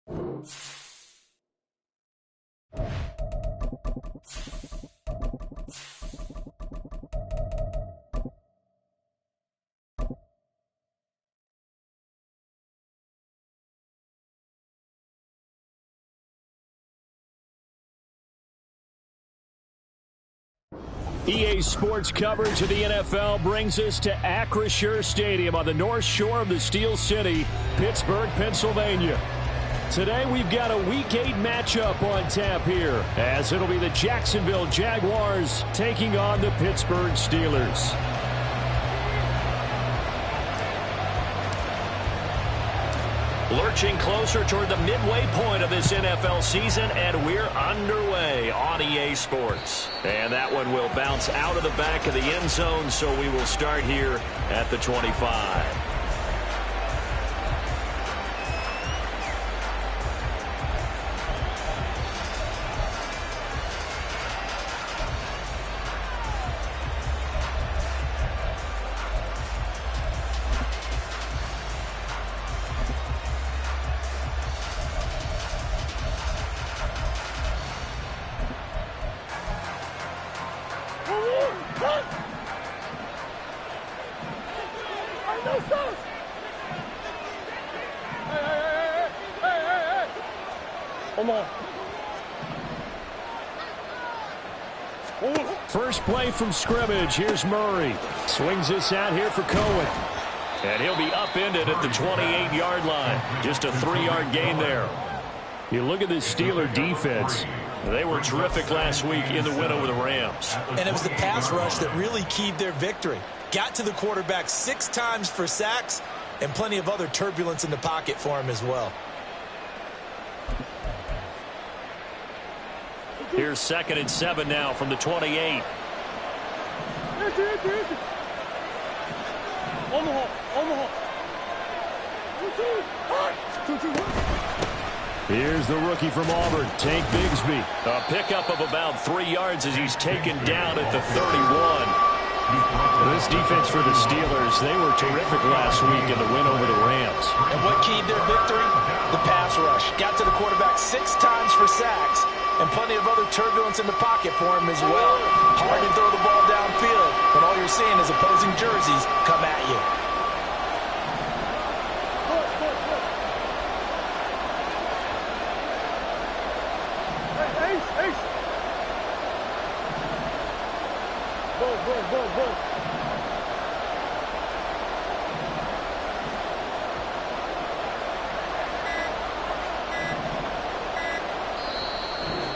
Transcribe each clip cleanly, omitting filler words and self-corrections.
EA Sports coverage of the NFL brings us to Acrisure Stadium on the north shore of the Steel City, Pittsburgh, Pennsylvania. Today we've got a Week 8 matchup on tap here, as it'll be the Jacksonville Jaguars taking on the Pittsburgh Steelers. Lurching closer toward the midway point of this NFL season, and we're underway on EA Sports. And that one will bounce out of the back of the end zone, so we will start here at the 25. First play from scrimmage. Here's Murray. Swings this out here for Cohen. And he'll be upended at the 28-yard line. Just a 3-yard gain there. You look at this Steeler defense. They were terrific last week in the win over the Rams. And it was the pass rush that really keyed their victory. Got to the quarterback 6 times for sacks and plenty of other turbulence in the pocket for him as well. Here's 2nd and 7 now from the 28. Here's the rookie from Auburn, Tank Bigsby. A pickup of about 3 yards as he's taken down at the 31. This defense for the Steelers, they were terrific last week in the win over the Rams. And what keyed their victory? The pass rush. Got to the quarterback 6 times for sacks and plenty of other turbulence in the pocket for him as well. Hard to throw the ball downfield when all you're seeing is opposing jerseys come at you.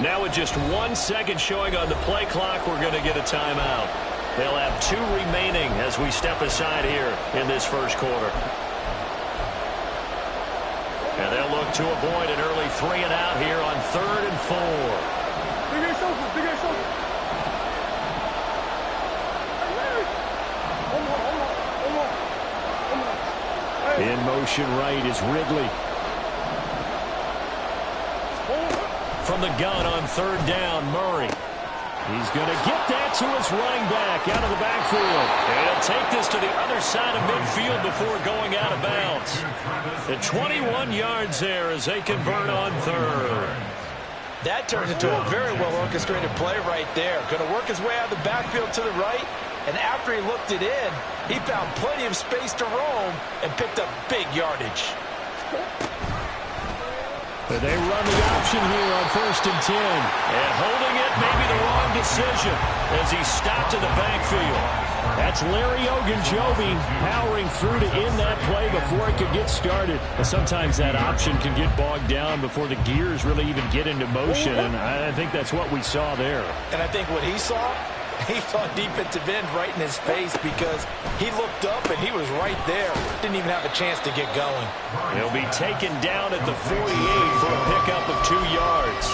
Now with just 1 second showing on the play clock, we're going to get a timeout. They'll have 2 remaining as we step aside here in this first quarter. And they'll look to avoid an early 3 and out here on 3rd and 4. In motion right is Ridley. From the gun on 3rd down, Murray. He's going to get that to his running back out of the backfield. And he'll take this to the other side of midfield before going out of bounds. The 21 yards there as they convert on 3rd. That turns into a very well-orchestrated play right there. Going to work his way out of the backfield to the right. And after he looked it in, he found plenty of space to roam and picked up big yardage. They run the option here on 1st and 10. And holding it may be the wrong decision as he stopped in the backfield. That's Larry Ogunjobi powering through to end that play before it could get started. And sometimes that option can get bogged down before the gears really even get into motion, and I think that's what we saw there. And I think what he saw defensive end right in his face because he looked up and he was right there. Didn't even have a chance to get going. He'll be taken down at the 48 for a pickup of 2 yards.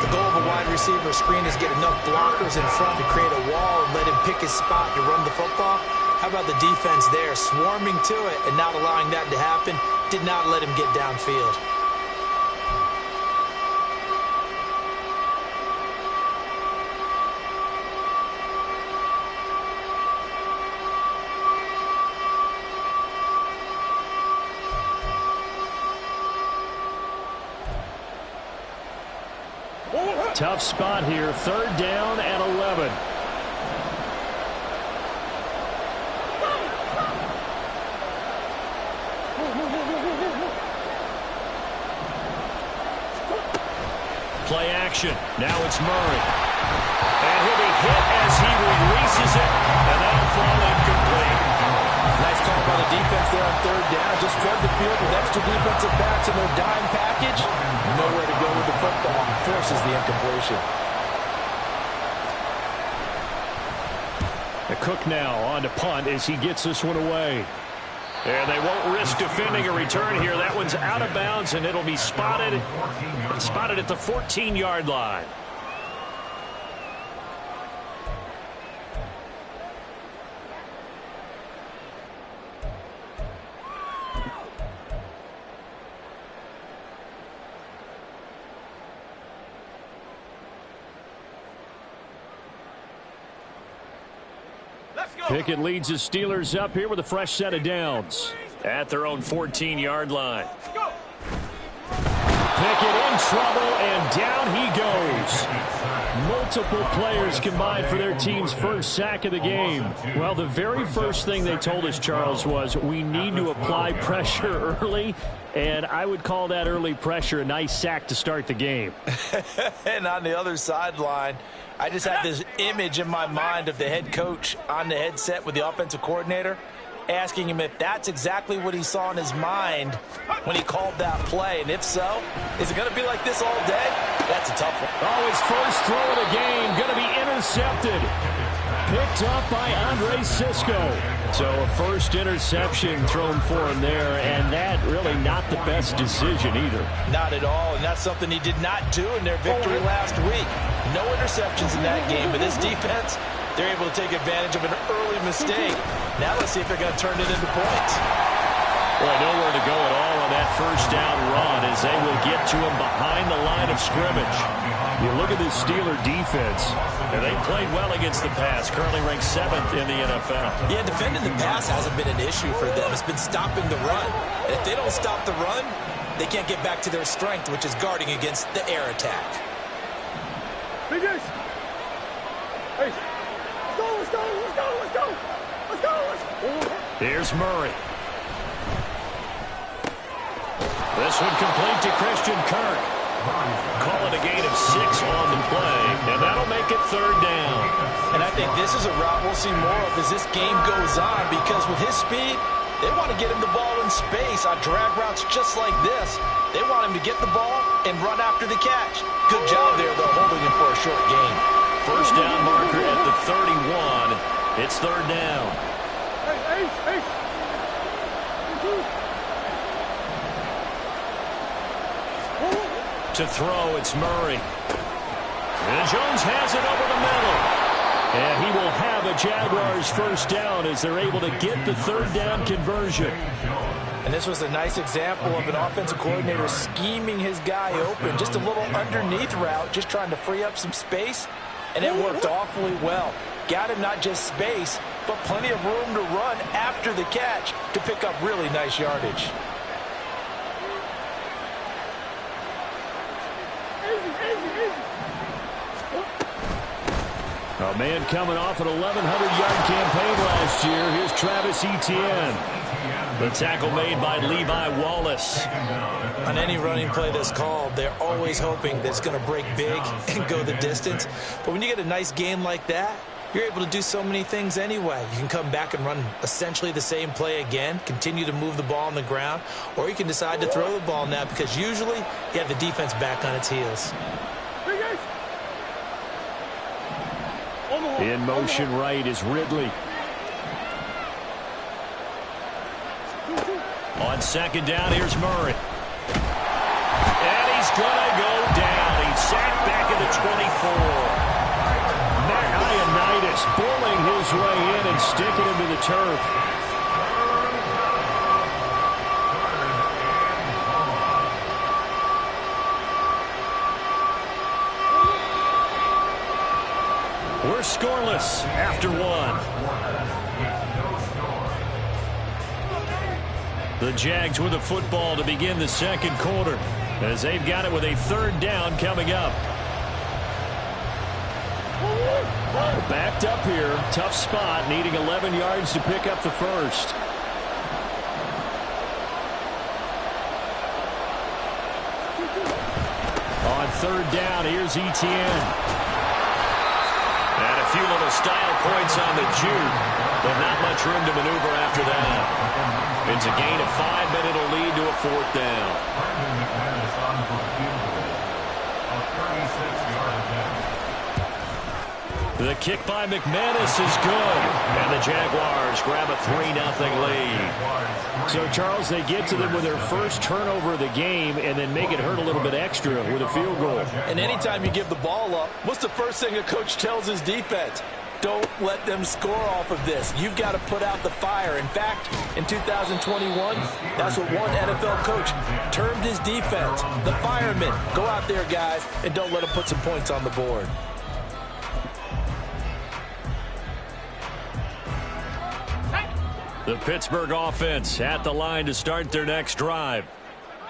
The goal of a wide receiver screen is get enough blockers in front to create a wall and let him pick his spot to run the football. How about the defense there, swarming to it and not allowing that to happen? Did not let him get downfield. Tough spot here. 3rd down and 11. Play action. Now it's Murray. And he'll be hit as he releases it. And that'll fall incomplete. Nice call by the defense there on 3rd down. Just flood the field with extra defensive backs in their dime package. Nowhere to go with the football. Forces the incompletion. The Cook now on to punt as he gets this one away. And they won't risk defending a return here. That one's out of bounds, and it'll be spotted at the 14-yard line. Pickett leads his Steelers up here with a fresh set of downs at their own 14-yard line. Pickett in trouble, and down he goes. Multiple players combined for their team's first sack of the game. Well, the very first thing they told us, Charles, was we need to apply pressure early, and I would call that early pressure a nice sack to start the game. And on the other sideline, I just had this image in my mind of the head coach on the headset with the offensive coordinator, asking him if that's exactly what he saw in his mind when he called that play. And if so, is it going to be like this all day? That's a tough one. Oh, his first throw of the game going to be intercepted. Picked up by Andre Cisco. So a first interception thrown for him there, and that really not the best decision either. Not at all, and that's something he did not do in their victory last week. No interceptions in that game, but this defense, they're able to take advantage of an early mistake. Now let's see if they're going to turn it into points. Well, nowhere to go at all on that first down run as they will get to him behind the line of scrimmage. You look at this Steeler defense, and they played well against the pass, currently ranked 7th in the NFL. Yeah, defending the pass hasn't been an issue for them. It's been stopping the run. And if they don't stop the run, they can't get back to their strength, which is guarding against the air attack. Hey, guys. Hey, let's go. Here's Murray. This one complete to Christian Kirk. Call it a gain of 6 on the play, and that'll make it 3rd down. And I think this is a route we'll see more of as this game goes on, because with his speed, they want to get him the ball in space on drag routes just like this. They want him to get the ball and run after the catch. Good job there, though, holding him for a short gain. First down marker at the 31. It's 3rd down. Hey. To throw, it's Murray. And Jones has it over the middle. And he will have a Jaguars first down as they're able to get the 3rd down conversion. And this was a nice example of an offensive coordinator scheming his guy open. Just a little underneath route, just trying to free up some space. And it worked awfully well. Got him not just space, but plenty of room to run after the catch to pick up really nice yardage. A man coming off an 1,100-yard campaign last year. Here's Travis Etienne. The tackle made by Levi Wallace. On any running play that's called, they're always hoping that it's going to break big and go the distance. But when you get a nice gain like that, you're able to do so many things anyway. You can come back and run essentially the same play again, continue to move the ball on the ground, or you can decide to throw the ball now because usually you have the defense back on its heels. In motion right is Ridley. On 2nd down, here's Murray. And he's going to go down. He's sacked back at the 24. Matt Ioannidis bullying his way in and sticking him to the turf. We're scoreless after 1. The Jags with the football to begin the 2nd quarter as they've got it with a 3rd down coming up. Backed up here. Tough spot. Needing 11 yards to pick up the first. On third down, here's Etienne. And a few little style points on the juke, but not much room to maneuver after that. It's a gain of 5, but it'll lead to a fourth down. The kick by McManus is good, and the Jaguars grab a 3-0 lead. So, Charles, they get to them with their first turnover of the game and then make it hurt a little bit extra with a field goal. And anytime you give the ball up, what's the first thing a coach tells his defense? Don't let them score off of this. You've got to put out the fire. In fact, in 2021, that's what one NFL coach termed his defense, the firemen. Go out there, guys, and don't let them put some points on the board. The Pittsburgh offense at the line to start their next drive.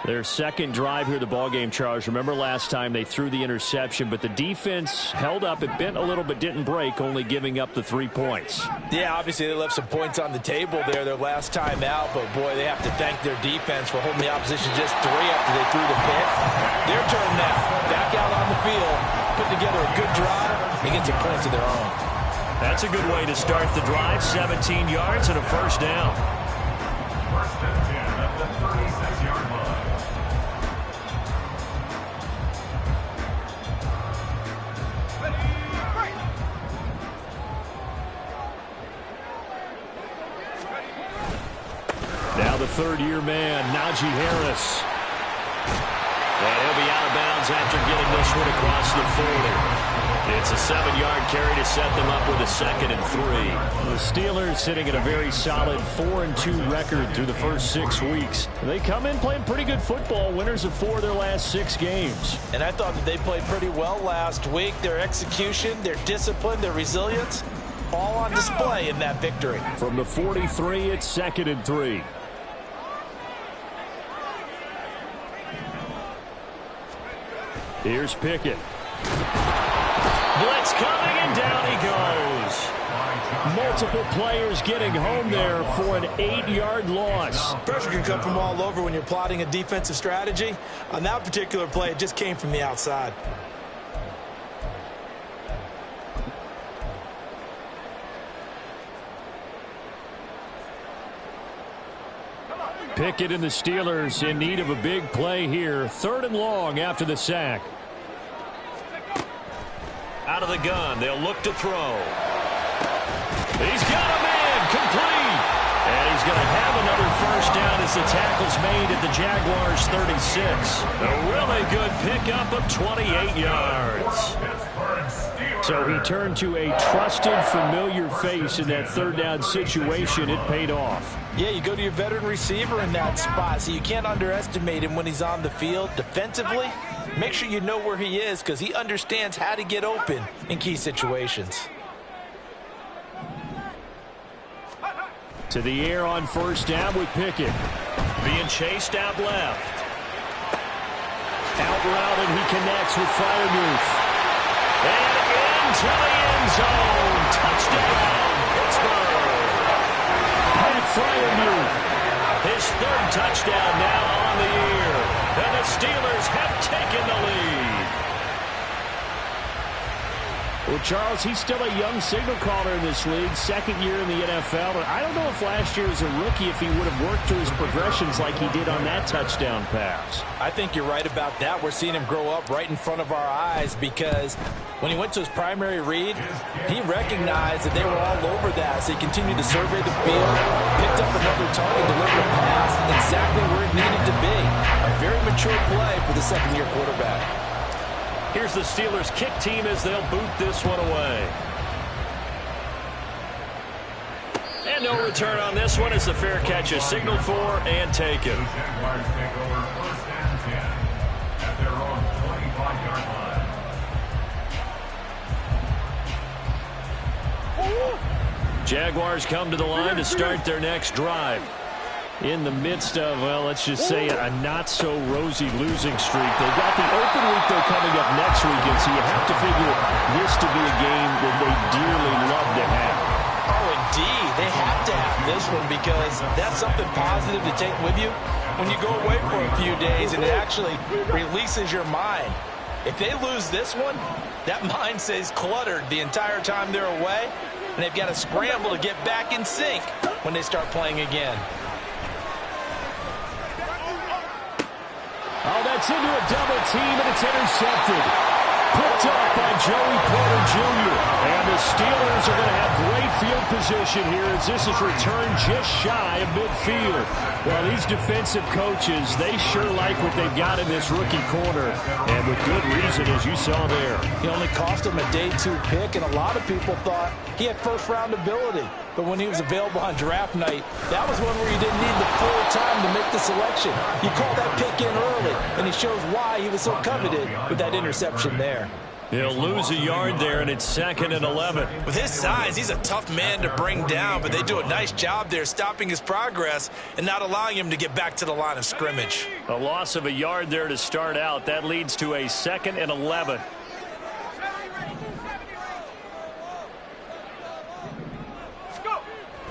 Their second drive here, the ballgame, Charles. Remember last time they threw the interception, but the defense held up. It bent a little but didn't break, only giving up the 3 points. Yeah, obviously they left some points on the table there their last time out, but boy, they have to thank their defense for holding the opposition just 3 after they threw the pick. Their turn now. Back out on the field, put together a good drive and get some points of their own. That's a good way to start the drive. 17 yards and a first down. First and 10 at the 36-yard line. Now the third-year man, Najee Harris. And he'll be out of bounds after getting this one across the 40. It's a 7-yard carry to set them up with a 2nd and 3. The Steelers sitting at a very solid 4-2 record through the first 6 weeks. They come in playing pretty good football, winners of 4 of their last 6 games. And I thought that they played pretty well last week. Their execution, their discipline, their resilience, all on display in that victory. From the 43, it's 2nd and 3. Here's Pickett. Blitz coming, and down he goes. Multiple players getting home there for an 8-yard loss. Pressure can come from all over when you're plotting a defensive strategy. On that particular play, it just came from the outside. Pickett and the Steelers in need of a big play here. 3rd and long after the sack. Out of the gun, they'll look to throw. He's got a man, complete. And he's going to have another first down as the tackle's made at the Jaguars' 36. A really good pickup of 28 yards. So he turned to a trusted, familiar face in that 3rd down situation. It paid off. Yeah, you go to your veteran receiver in that spot, so you can't underestimate him when he's on the field. Defensively, make sure you know where he is because he understands how to get open in key situations. To the air on first down with Pickett. Being chased out left. Out route, and he connects with Freiermuth. And into the end zone. Touchdown, Pittsburgh. Pat Freiermuth. His 3rd touchdown now on the year. And the Steelers have taken the lead. Well, Charles, he's still a young signal caller in this league, 2nd year in the NFL. And I don't know if last year as a rookie if he would have worked through his progressions like he did on that touchdown pass. I think you're right about that. We're seeing him grow up right in front of our eyes because when he went to his primary read, he recognized that they were all over that. So he continued to survey the field, picked up another target, delivered a pass exactly where it needed to be. A very mature play for the 2nd-year quarterback. Here's the Steelers kick team as they'll boot this one away. And no return on this one as the fair catch is signaled for and taken. The Jaguars take over 1st and 10 at their own 25-yard line. Jaguars come to the line to start their next drive. in the midst of, well, let's just say a not-so-rosy losing streak. They've got the open week, though, coming up next weekend, so you have to figure this to be a game that they dearly love to have. Oh, indeed. They have to have this one because that's something positive to take with you when you go away for a few days, and it actually releases your mind. If they lose this one, that mind stays cluttered the entire time they're away, and they've got to scramble to get back in sync when they start playing again. Oh, that's into a double team, and it's intercepted. Picked up by Joey Porter Jr. And the Steelers are going to have great field position here as this is returned just shy of midfield. Well, these defensive coaches, they sure like what they've got in this rookie corner. And with good reason, as you saw there. He only cost him a day 2 pick, and a lot of people thought he had first-round ability. But when he was available on draft night, that was one where you didn't need the full time to make the selection. You called that pick in early, and he shows why he was so coveted with that interception there. He'll lose a yard there, and it's 2nd and 11. With his size, he's a tough man to bring down, but they do a nice job there stopping his progress and not allowing him to get back to the line of scrimmage. A loss of a yard there to start out. That leads to a 2nd and 11.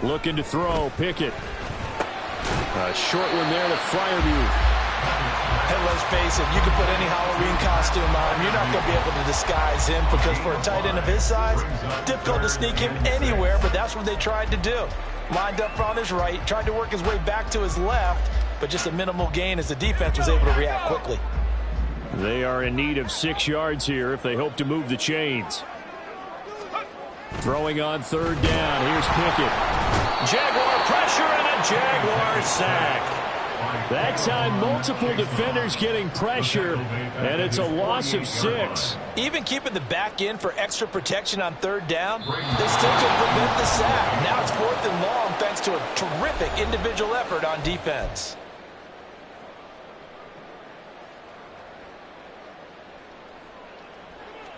Looking to throw, Pickett. A short one there to Fryermuth. And let's face it, you can put any Halloween costume on. You're not going to be able to disguise him because for a tight end of his size, difficult to sneak him anywhere, but that's what they tried to do. Lined up on his right, tried to work his way back to his left, but just a minimal gain as the defense was able to react quickly. They are in need of 6 yards here if they hope to move the chains. Throwing on 3rd down. Here's Pickett. Jaguar pressure and a Jaguar sack. That time, multiple defenders getting pressure, and it's a loss of 6. Even keeping the back end for extra protection on 3rd down, they still can prevent the sack. Now it's 4th and long thanks to a terrific individual effort on defense.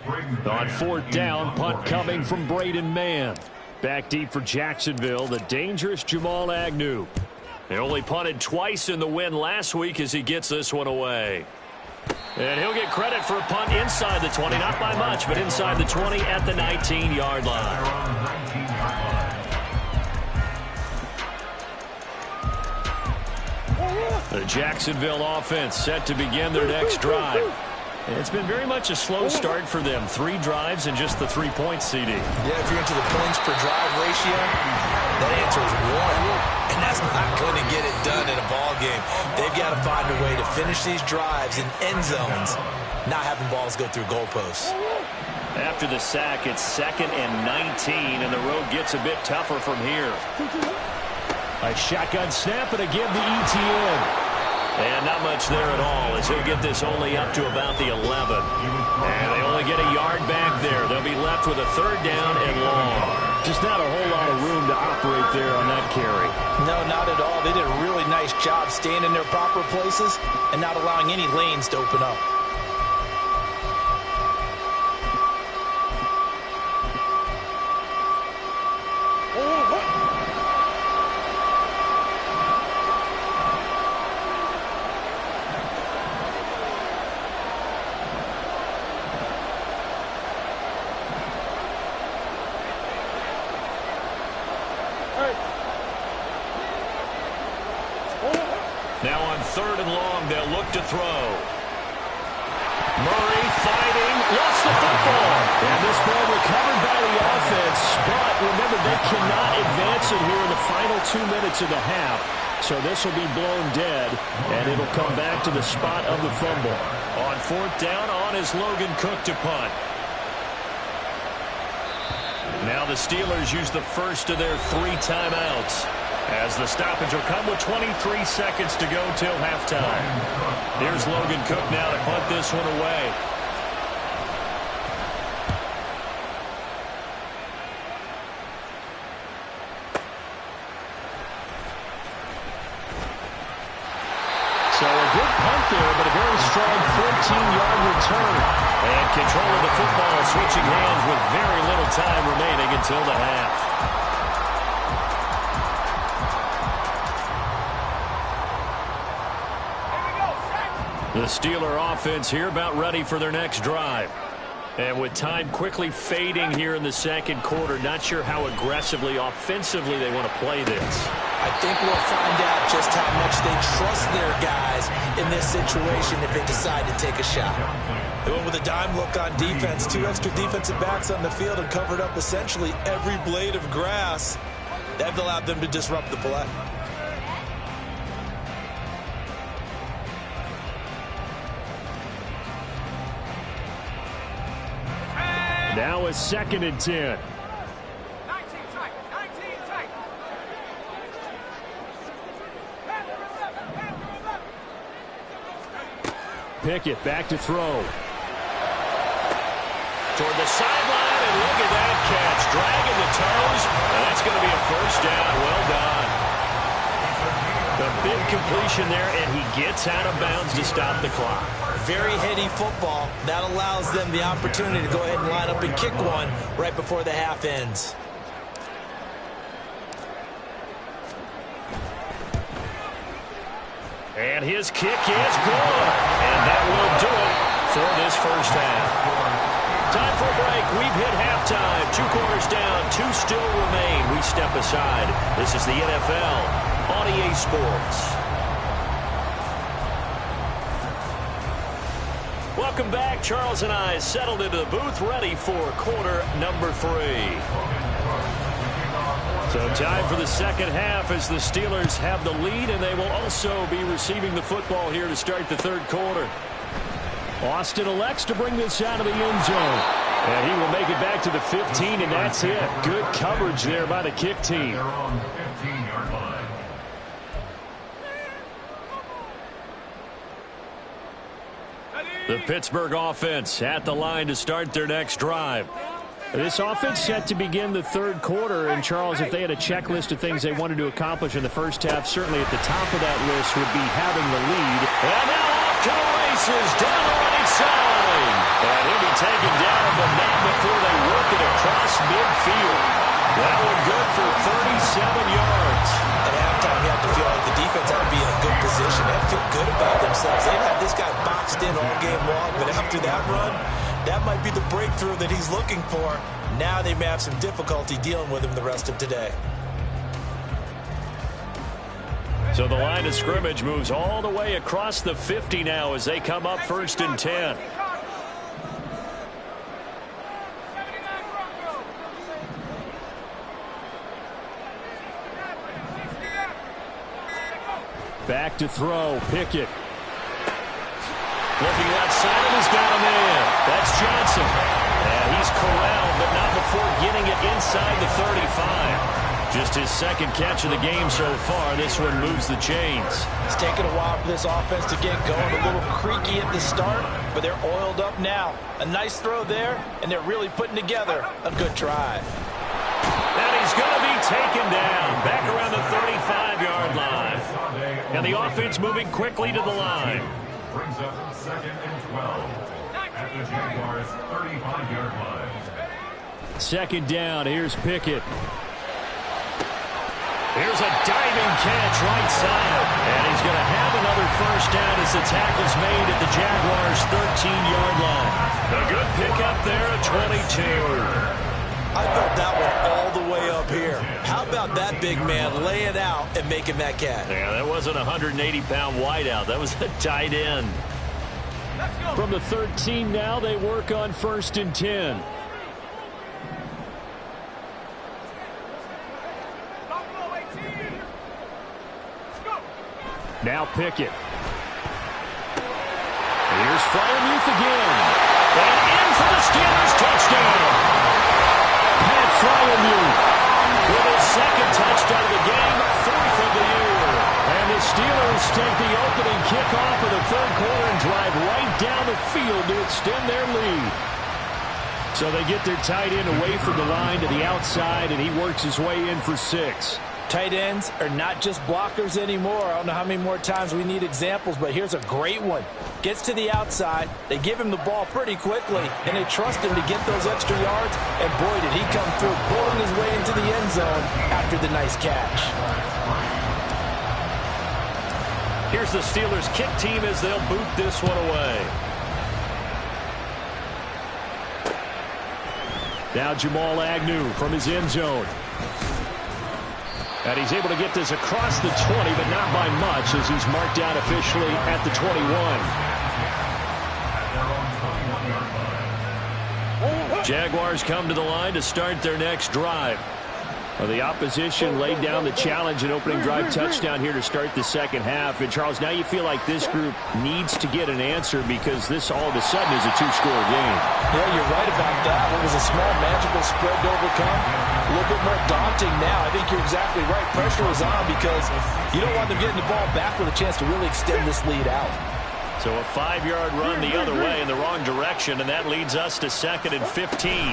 On 4th down, punt coming from Braden Mann. Back deep for Jacksonville, the dangerous Jamal Agnew. They only punted twice in the win last week as he gets this one away. And he'll get credit for a punt inside the 20, not by much, but inside the 20 at the 19-yard line. The Jacksonville offense set to begin their next drive. It's been very much a slow start for them. 3 drives and just the 3-point CD. Yeah, if you're into the points per drive ratio, that answer is 1. And that's not going to get it done in a ball game. They've got to find a way to finish these drives in end zones, not having balls go through goalposts. After the sack, it's 2nd and 19, and the road gets a bit tougher from here. A shotgun snap, and again the ETN. And not much there at all as he'll get this only up to about the 11. And they only get a yard back there. They'll be left with a 3rd down and long. Just not a whole lot of room to operate there on that carry. No, not at all. They did a really nice job staying in their proper places and not allowing any lanes to open up. Now on 3rd and long, they'll look to throw. Murray fighting, lost the football. And this ball recovered by the offense, but remember, they cannot advance it here in the final 2 minutes of the half. So this will be blown dead, and it'll come back to the spot of the fumble. On 4th down, on is Logan Cook to punt. Now the Steelers use the first of their 3 timeouts, as the stoppage will come with 23 seconds to go till halftime. Here's Logan Cook now to punt this one away. So a good punt there, but a very strong 14-yard return. And control of the football switching hands with very little time remaining until the half. The Steeler offense here about ready for their next drive. And with time quickly fading here in the second quarter, not sure how aggressively, offensively they want to play this. I think we'll find out just how much they trust their guys in this situation if they decide to take a shot. They went with a dime look on defense. 2 extra defensive backs on the field and covered up essentially every blade of grass. That allowed them to disrupt the play. Now a 2nd and 10. 19 tight. 19 tight. Pickett back to throw. Toward the sideline, and look at that catch. Dragging the toes, and that's going to be a first down. Well done. The big completion there, and he gets out of bounds to stop the clock. Very heady football. That allows them the opportunity to go ahead and line up and kick one right before the half ends. And his kick is good. And that will do it for this first half. Time for a break. We've hit halftime. 2 quarters down. 2 still remain. We step aside. This is the NFL on EA Sports. Welcome back. Charles and I settled into the booth, ready for quarter number 3. So time for the second half as the Steelers have the lead, and they will also be receiving the football here to start the third quarter. Austin elects to bring this out of the end zone. And he will make it back to the 15, and that's it. Good coverage there by the kick team. They're on the 15-yard line. The Pittsburgh offense at the line to start their next drive. This offense set to begin the third quarter, and Charles, if they had a checklist of things they wanted to accomplish in the first half, certainly at the top of that list would be having the lead. And now off to the races, down the right side. And he'll be taken down, but not before they work it across midfield. That one good for 37 yards. At halftime, you have to feel like the defense had to be in a good position. They have to feel good about themselves. They've had this guy boxed in all game long, but after that run, that might be the breakthrough that he's looking for. Now they may have some difficulty dealing with him the rest of today. So the line of scrimmage moves all the way across the 50 now as they come up 1st and 10. Back to throw, Pickett. Looking left side, and he's got a man. That's Johnson. And he's corralled, but not before getting it inside the 35. Just his 2nd catch of the game so far. This one moves the chains. It's taken a while for this offense to get going. A little creaky at the start, but they're oiled up now. A nice throw there, and they're really putting together a good drive. And he's going to be taken down. Back around the 35-yard line. And the offense moving quickly to the line. Brings up 2nd and 12 at the Jaguars' 35-yard line. 2nd down. Here's Pickett. Here's a diving catch right side. And he's going to have another first down as the tackle's made at the Jaguars' 13-yard line. A good pickup there at 22. I felt that one all the way up here. How about that big man laying out and making that catch? Yeah, that wasn't a 180-pound wideout. That was a tight end. From the 13 now, they work on 1st and 10. Now Pickett. Here's Freiermuth again. And in for the Steelers touchdown. Pat Freiermuth with his 2nd touchdown of the game, 4th of the year. And the Steelers take the opening kickoff of the third quarter and drive right down the field to extend their lead. So they get their tight end away from the line to the outside, and he works his way in for 6. Tight ends are not just blockers anymore. I don't know how many more times we need examples, but here's a great one. Gets to the outside, they give him the ball pretty quickly, and they trust him to get those extra yards, and boy, did he come through, pulling his way into the end zone after the nice catch. Here's the Steelers kick team as they'll boot this one away. Now Jamal Agnew from his end zone. And he's able to get this across the 20, but not by much as he's marked down officially at the 21. Jaguars come to the line to start their next drive. Well, the opposition laid down the challenge and opening drive touchdown here to start the second half. And, Charles, now you feel like this group needs to get an answer because this all of a sudden is a two-score game. Yeah, you're right about that. What was a small magical spread to overcome, a little bit more daunting now. I think you're exactly right. Pressure is on because you don't want them getting the ball back with a chance to really extend this lead out. So a 5-yard run the other way in the wrong direction, and that leads us to 2nd and 15.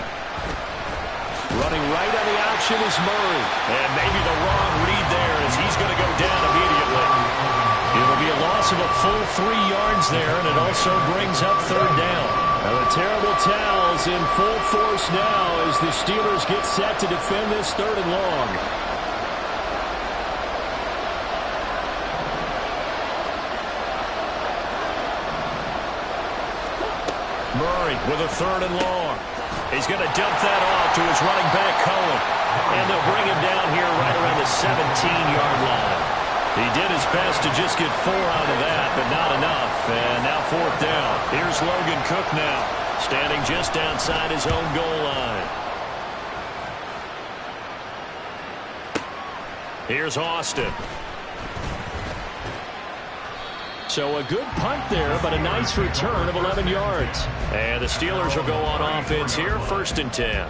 Running right on the option is Murray. And maybe the wrong read there as he's going to go down immediately. It'll be a loss of a full 3 yards there, and it also brings up 3rd down. Now the terrible towels in full force now as the Steelers get set to defend this 3rd and long. Murray with a 3rd and long. He's going to dump that off to his running back, Cohen. And they'll bring him down here right around the 17-yard line. He did his best to just get 4 out of that, but not enough. And now 4th down. Here's Logan Cook now, standing just outside his own goal line. Here's Austin. So a good punt there, but a nice return of 11 yards. And the Steelers will go on offense here, 1st and 10.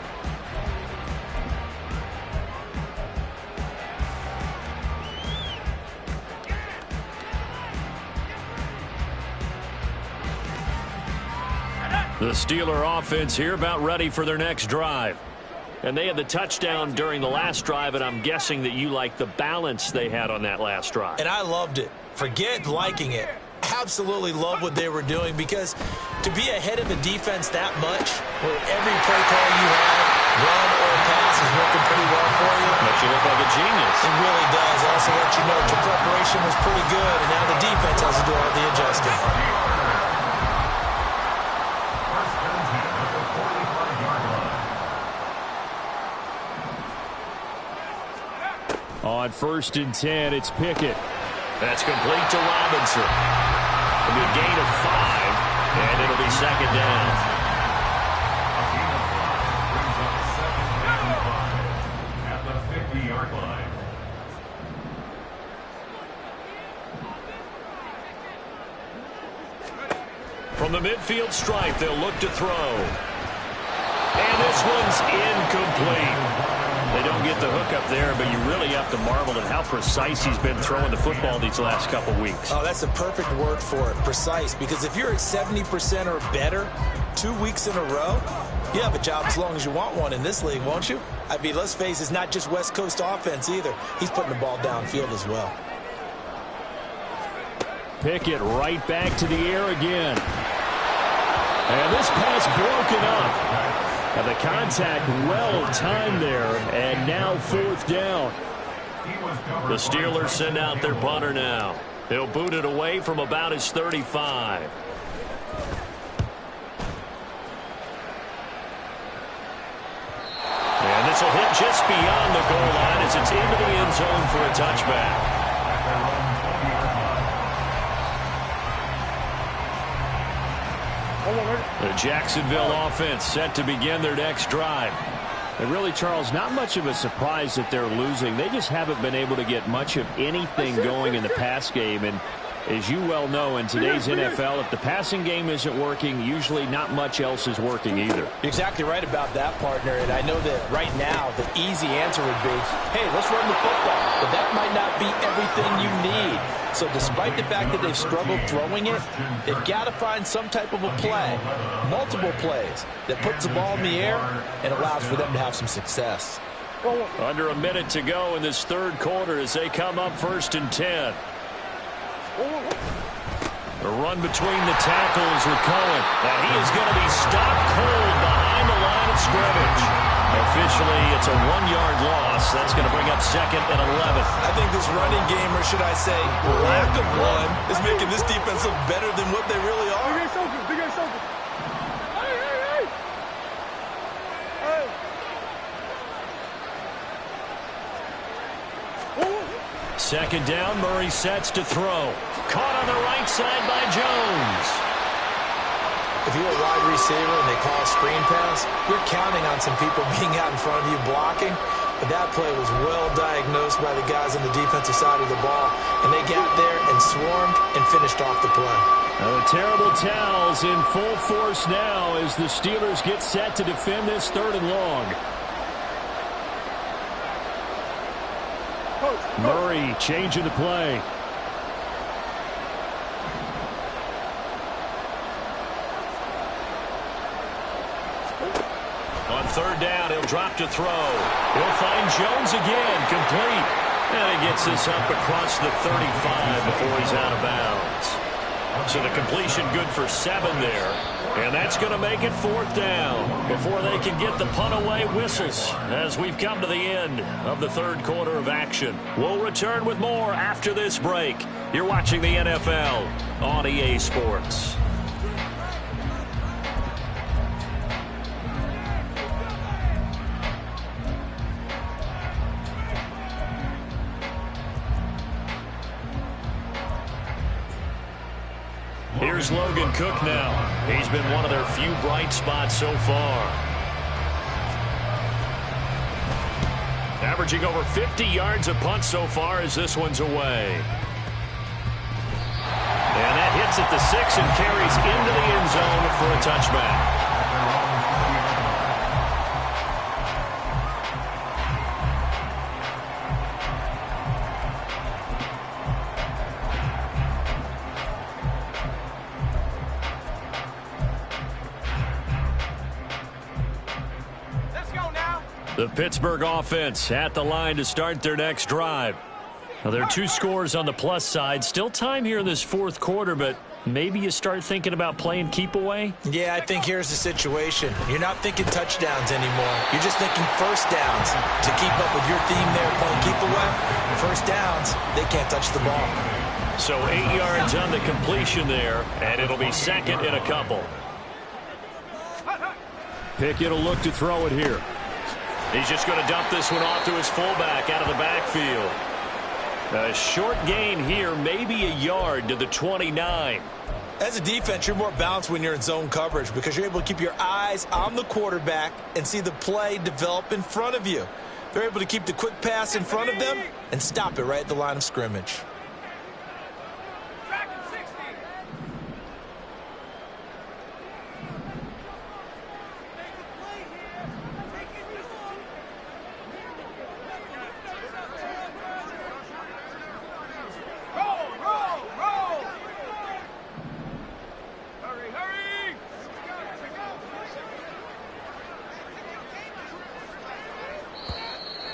The Steeler offense here about ready for their next drive. And they had the touchdown during the last drive, and I'm guessing that you like the balance they had on that last drive. And I loved it. Forget liking it. Absolutely love what they were doing because to be ahead of a defense that much, where every play call you have, run or pass, is working pretty well for you. Makes you look like a genius. It really does. Also let you know your preparation was pretty good, and now the defense has to do all the adjusting. On 1st and 10, it's Pickett. That's complete to Robinson. It'll be a gain of 5, and it'll be 2nd down. At the 50-yard line. From the midfield stripe, they'll look to throw. And this one's incomplete. They don't get the hook up there, but you really have to marvel at how precise he's been throwing the football these last couple weeks. Oh, that's the perfect word for it, precise. Because if you're at 70% or better 2 weeks in a row, you have a job as long as you want one in this league, won't you? I mean, let's face it, it's not just West Coast offense either. He's putting the ball downfield as well. Pickett right back to the air again. And this pass broken up. And the contact well-timed there, and now 4th down. The Steelers send out their punter now. He'll boot it away from about his 35. And this will hit just beyond the goal line as it's into the end zone for a touchback. The Jacksonville offense set to begin their next drive. And really, Charles, not much of a surprise that they're losing. They just haven't been able to get much of anything going in the pass game. And as you well know, in today's NFL, if the passing game isn't working, usually not much else is working either. You're exactly right about that, partner. And I know that right now the easy answer would be, hey, let's run the football. But that might not be everything you need. So despite the fact that they've struggled throwing it, they've got to find some type of a play, multiple plays, that puts the ball in the air and allows for them to have some success. Under a minute to go in this 3rd quarter as they come up 1st and 10. The run between the tackles with Cohen. And he is going to be stopped cold behind the line of scrimmage. Officially, it's a 1-yard loss. That's going to bring up 2nd and 11. I think this running game, or should I say lack of one, is making this defense look better than what they really are. Second down, Murray sets to throw. Caught on the right side by Jones. If you're a wide receiver and they call a screen pass, you're counting on some people being out in front of you blocking. But that play was well diagnosed by the guys on the defensive side of the ball. And they got there and swarmed and finished off the play. The terrible towels in full force now as the Steelers get set to defend this 3rd and long. Murray changing the play. On 3rd down, he'll drop to throw. He'll find Jones again, complete. And he gets this up across the 35 before he's out of bounds. So the completion good for 7 there. And that's going to make it 4th down before they can get the punt away whistles as we've come to the end of the 3rd quarter of action. We'll return with more after this break. You're watching the NFL on EA Sports. Here's Logan Cook now. He's been one of their few bright spots so far. Averaging over 50 yards a punt so far as this one's away. And that hits at the 6 and carries into the end zone for a touchback. The Pittsburgh offense at the line to start their next drive. Now, there are 2 scores on the plus side. Still time here in this 4th quarter, but maybe you start thinking about playing keep away? Yeah, I think here's the situation. You're not thinking touchdowns anymore. You're just thinking first downs. To keep up with your theme there, playing keep away, first downs, they can't touch the ball. So 8 yards on the completion there, and it'll be 2nd and a couple. Pickett will look to throw it here. He's just going to dump this one off to his fullback out of the backfield. A short gain here, maybe a yard to the 29. As a defense, you're more balanced when you're in zone coverage because you're able to keep your eyes on the quarterback and see the play develop in front of you. They're able to keep the quick pass in front of them and stop it right at the line of scrimmage.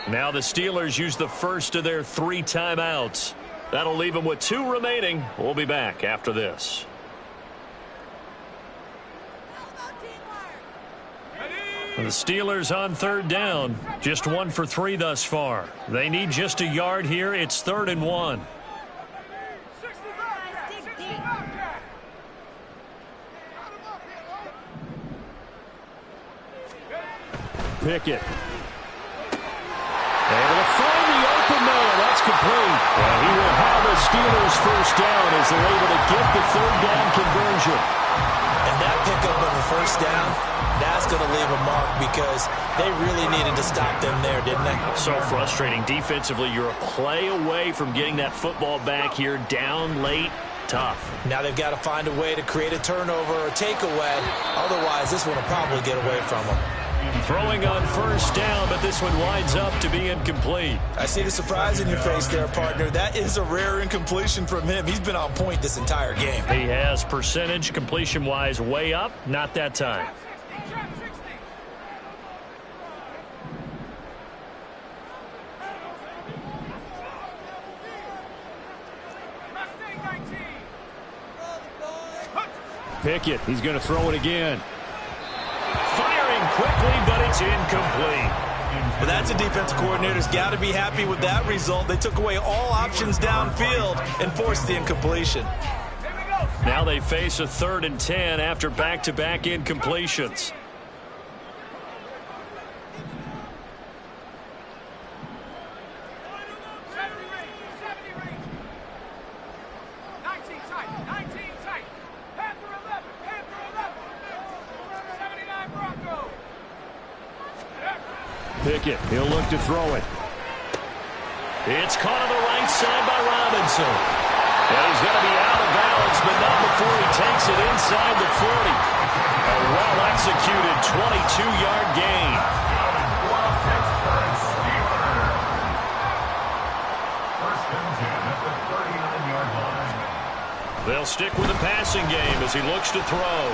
Now the Steelers use the first of their 3 timeouts. That'll leave them with 2 remaining. We'll be back after this. The Steelers on 3rd down. Just 1 for 3 thus far. They need just a yard here. It's 3rd and 1. Pickett. Able to find the open man. That's complete. And he will have the Steelers first down as they're able to get the 3rd down conversion. And that pickup of the first down, that's going to leave a mark because they really needed to stop them there, didn't they? So frustrating. Defensively, you're a play away from getting that football back here down late. Tough. Now they've got to find a way to create a turnover or takeaway. Otherwise, this one will probably get away from them. Throwing on first down, but this one winds up to be incomplete. I see the surprise in your face there, partner. That is a rare incompletion from him. He's been on point this entire game. He has percentage completion-wise way up. Not that time. Pickett, he's going to throw it again. Firing quickly, but it's incomplete. Well, that's a defensive coordinator's got to be happy with that result. They took away all options downfield and forced the incompletion. Now they face a 3rd and 10 after back-to-back incompletions. Pickett, he'll look to throw it. It's caught on the right side by Robinson. And he's going to be out of bounds, but not before he takes it inside the 40. A well-executed 22-yard gain. First and 10 at the 39-yard line. They'll stick with the passing game as he looks to throw.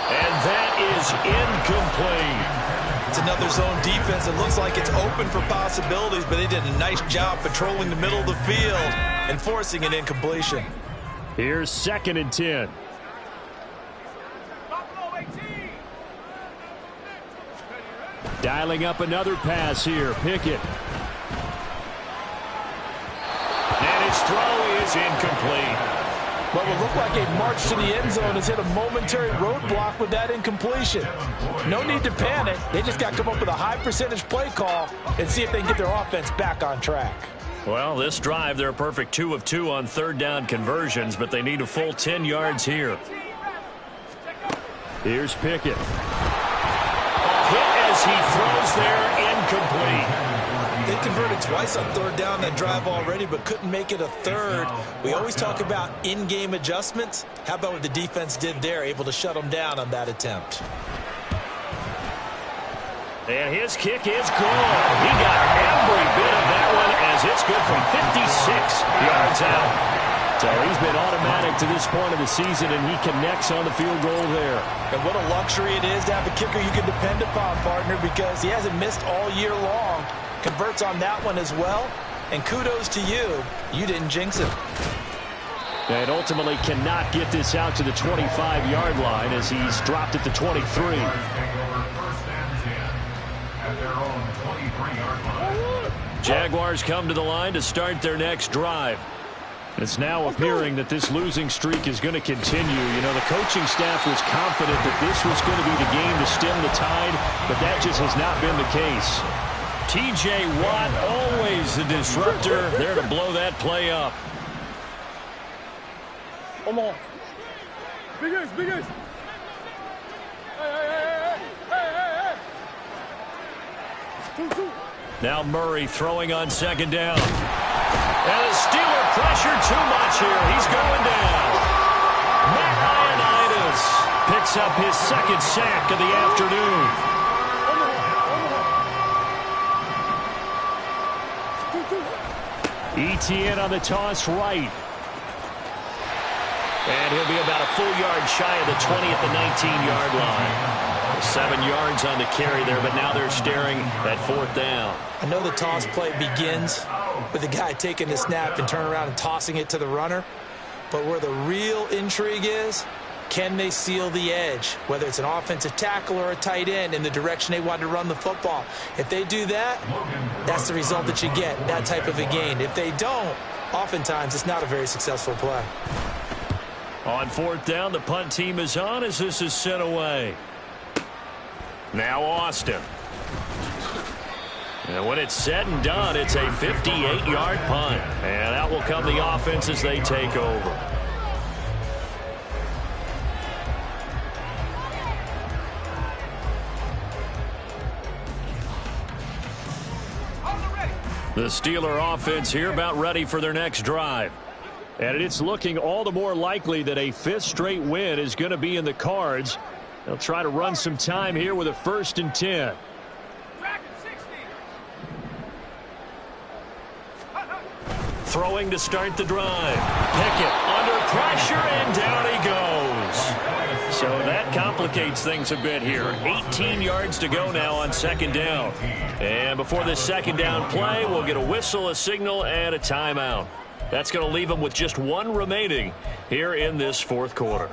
And that is incomplete. It's another zone defense. It looks like it's open for possibilities, but they did a nice job patrolling the middle of the field and forcing an incompletion. Here's 2nd and 10. Dialing up another pass here. Pickett. And his throw is incomplete. What would look like a march to the end zone has hit a momentary roadblock with that incompletion. No need to panic. They just got to come up with a high percentage play call and see if they can get their offense back on track. Well, this drive, they're a perfect 2 of 2 on 3rd down conversions, but they need a full 10 yards here. Here's Pickett. Hit as he throws there, incomplete. They converted twice on 3rd down that drive already, but couldn't make it a 3rd. We always talk about in-game adjustments. How about what the defense did there, able to shut them down on that attempt? And his kick is good. He got every bit of that one as it's good from 56 yards out. So he's been automatic to this point of the season, and he connects on the field goal there. And what a luxury it is to have a kicker you can depend upon, partner, because he hasn't missed all year long. Converts on that one as well, and kudos to you. You didn't jinx it. And ultimately cannot get this out to the 25-yard line as he's dropped it to 23. Jaguars come to the line to start their next drive. It's now appearing that this losing streak is going to continue. You know, the coaching staff was confident that this was going to be the game to stem the tide, but that just has not been the case. T.J. Watt, always the disruptor, there to blow that play up. Come on. Big ace, big ace. Hey. Now Murray throwing on 2nd down. And the Steeler pressure too much here. He's going down. Matt Ioannidis picks up his 2nd sack of the afternoon. ETN on the toss right. And he'll be about a full yard shy of the 20 at the 19-yard line. 7 yards on the carry there, but now they're staring at 4th down. I know the toss play begins with the guy taking the snap and turning around and tossing it to the runner. But where the real intrigue is, can they seal the edge, whether it's an offensive tackle or a tight end, in the direction they want to run the football? If they do that, that's the result that you get, that type of a gain. If they don't, oftentimes it's not a very successful play. On 4th down, the punt team is on as this is sent away. Now Austin. And when it's said and done, it's a 58-yard punt. And out will come the offense as they take over. The Steeler offense here about ready for their next drive. And it's looking all the more likely that a 5th straight win is going to be in the cards. They'll try to run some time here with a 1st and 10. Throwing to start the drive. Pickett under pressure, and down he goes. So that complicates things a bit here. 18 yards to go now on 2nd down. And before this 2nd down play, we'll get a whistle, a signal, and a timeout. That's going to leave them with just 1 remaining here in this 4th quarter.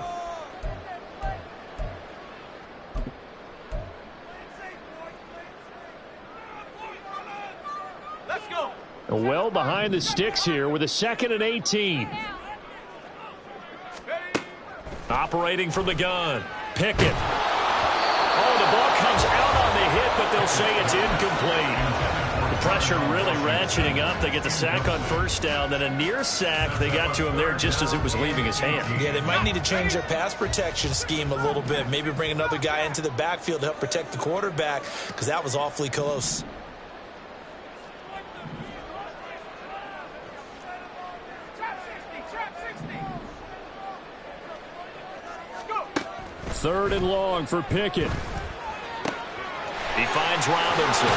Well behind the sticks here with a 2nd and 18. Operating from the gun. Pickett. Oh, the ball comes out on the hit, but they'll say it's incomplete. The pressure really ratcheting up. They get the sack on 1st down. Then a near sack. They got to him there just as it was leaving his hand. Yeah, they might need to change their pass protection scheme a little bit. Maybe bring another guy into the backfield to help protect the quarterback, because that was awfully close. Third and long for Pickett. He finds Robinson.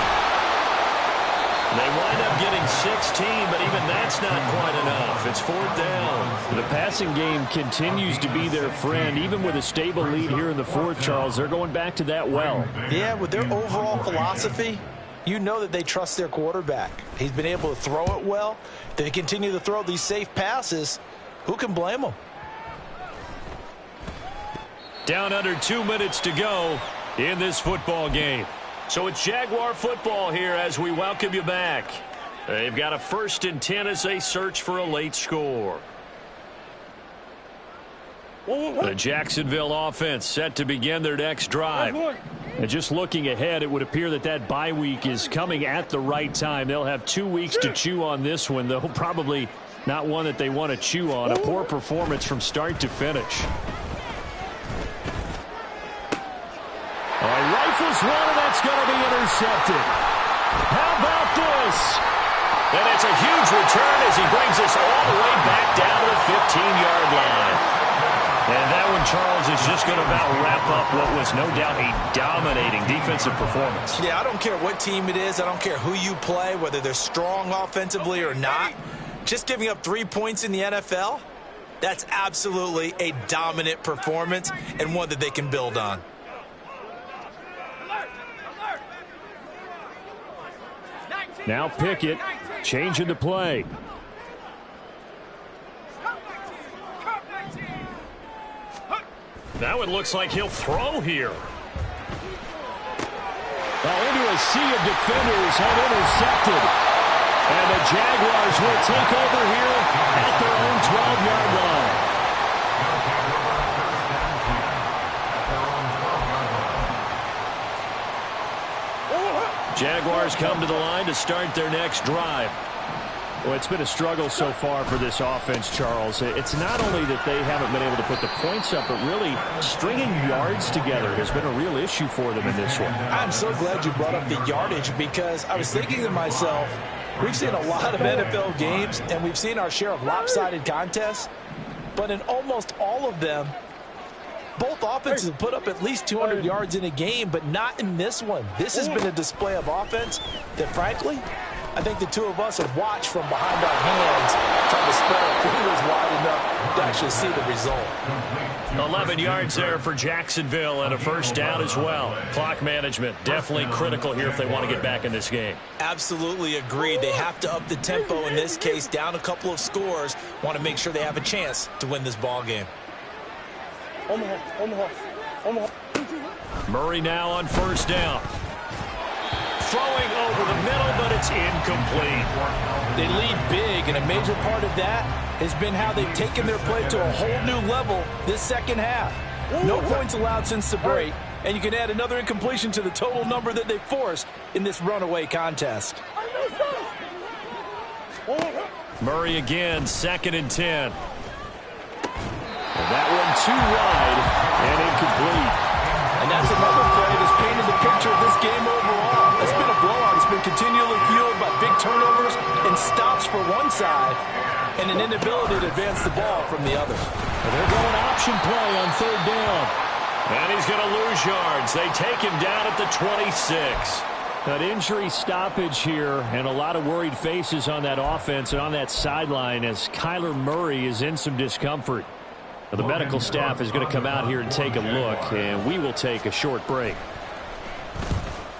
They wind up getting 16, but even that's not quite enough. It's 4th down. The passing game continues to be their friend. Even with a stable lead here in the 4th, Charles, they're going back to that well. Yeah, with their overall philosophy, you know that they trust their quarterback. He's been able to throw it well. They continue to throw these safe passes. Who can blame them? Down under 2 minutes to go in this football game. So it's Jaguar football here as we welcome you back. They've got a 1st and 10 as they search for a late score. The Jacksonville offense set to begin their next drive. And just looking ahead, it would appear that that bye week is coming at the right time. They'll have 2 weeks to chew on this one, though probably not one that they want to chew on. A poor performance from start to finish. Rifles one, and that's going to be intercepted. How about this? And it's a huge return as he brings us all the way back down to the 15-yard line. And that one, Charles, is just going to about wrap up what was no doubt a dominating defensive performance. Yeah, I don't care what team it is. I don't care who you play, whether they're strong offensively or not. Just giving up 3 points in the NFL, that's absolutely a dominant performance and one that they can build on. Now Pickett changing the play. Now it looks like he'll throw here. Well, into a sea of defenders have intercepted. And the Jaguars will take over here at their own 12-yard line. Jaguars come to the line to start their next drive. Well, it's been a struggle so far for this offense, Charles. It's not only that they haven't been able to put the points up, but really stringing yards together has been a real issue for them in this one. I'm so glad you brought up the yardage, because I was thinking to myself, we've seen a lot of NFL games, and we've seen our share of lopsided contests, but in almost all of them, both offenses have put up at least 200 yards in a game, but not in this one. This has been a display of offense that, frankly, I think the two of us have watched from behind our hands, trying to spread our fingers wide enough to actually see the result. 11 yards there for Jacksonville and a 1st down as well. Clock management definitely critical here if they want to get back in this game. Absolutely agreed. They have to up the tempo in this case, down a couple of scores. Want to make sure they have a chance to win this ball game. Murray now on 1st down. Throwing over the middle, but it's incomplete. They lead big, and a major part of that has been how they've taken their play to a whole new level this second half. No points allowed since the break, and you can add another incompletion to the total number that they forced in this runaway contest. Murray again, 2nd and 10. And that one too wide and incomplete. And that's another play that's painted the picture of this game overall. It's been a blowout. It's been continually fueled by big turnovers and stops for one side and an inability to advance the ball from the other. And they're going option play on 3rd down. And he's going to lose yards. They take him down at the 26. An injury stoppage here and a lot of worried faces on that offense and on that sideline as Kyler Murray is in some discomfort. The medical staff is going to come out here and take a look, and we will take a short break.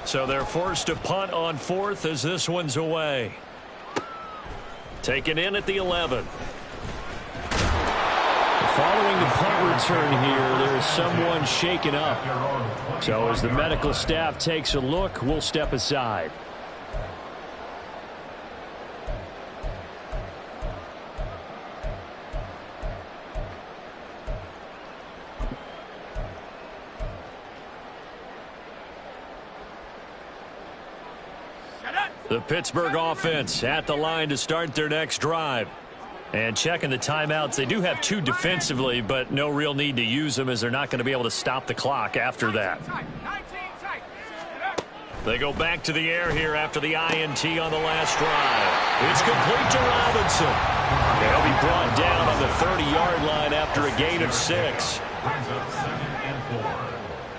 So they're forced to punt on 4th as this one's away. Taken in at the 11. Following the punt return here, there is someone shaken up. So as the medical staff takes a look, we'll step aside. The Pittsburgh offense at the line to start their next drive. And checking the timeouts, they do have 2 defensively, but no real need to use them as they're not going to be able to stop the clock after that. They go back to the air here after the INT on the last drive. It's complete to Robinson. He'll be brought down on the 30-yard line after a gain of 6. Brings up 2nd and 4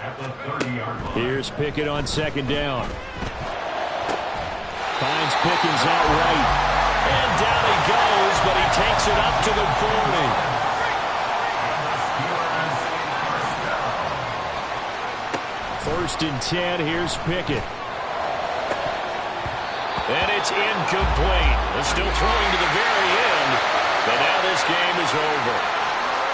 at the 30-yard line. Here's Pickett on 2nd down. Finds Pickens out right. And down he goes, but he takes it up to the 40. First and 10, here's Pickett. And it's incomplete. They're still throwing to the very end, but now this game is over.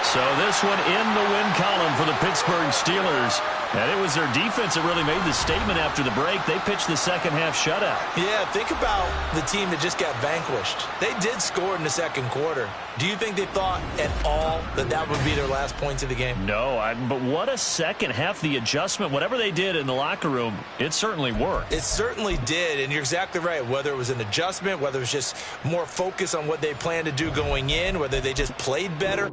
So this one in the win column for the Pittsburgh Steelers. And it was their defense that really made the statement after the break. They pitched the second-half shutout. Yeah, think about the team that just got vanquished. They did score in the second quarter. Do you think they thought at all that that would be their last points of the game? No, but what a second half. The adjustment, whatever they did in the locker room, it certainly worked. It certainly did, and you're exactly right. Whether it was an adjustment, whether it was just more focus on what they planned to do going in, whether they just played better.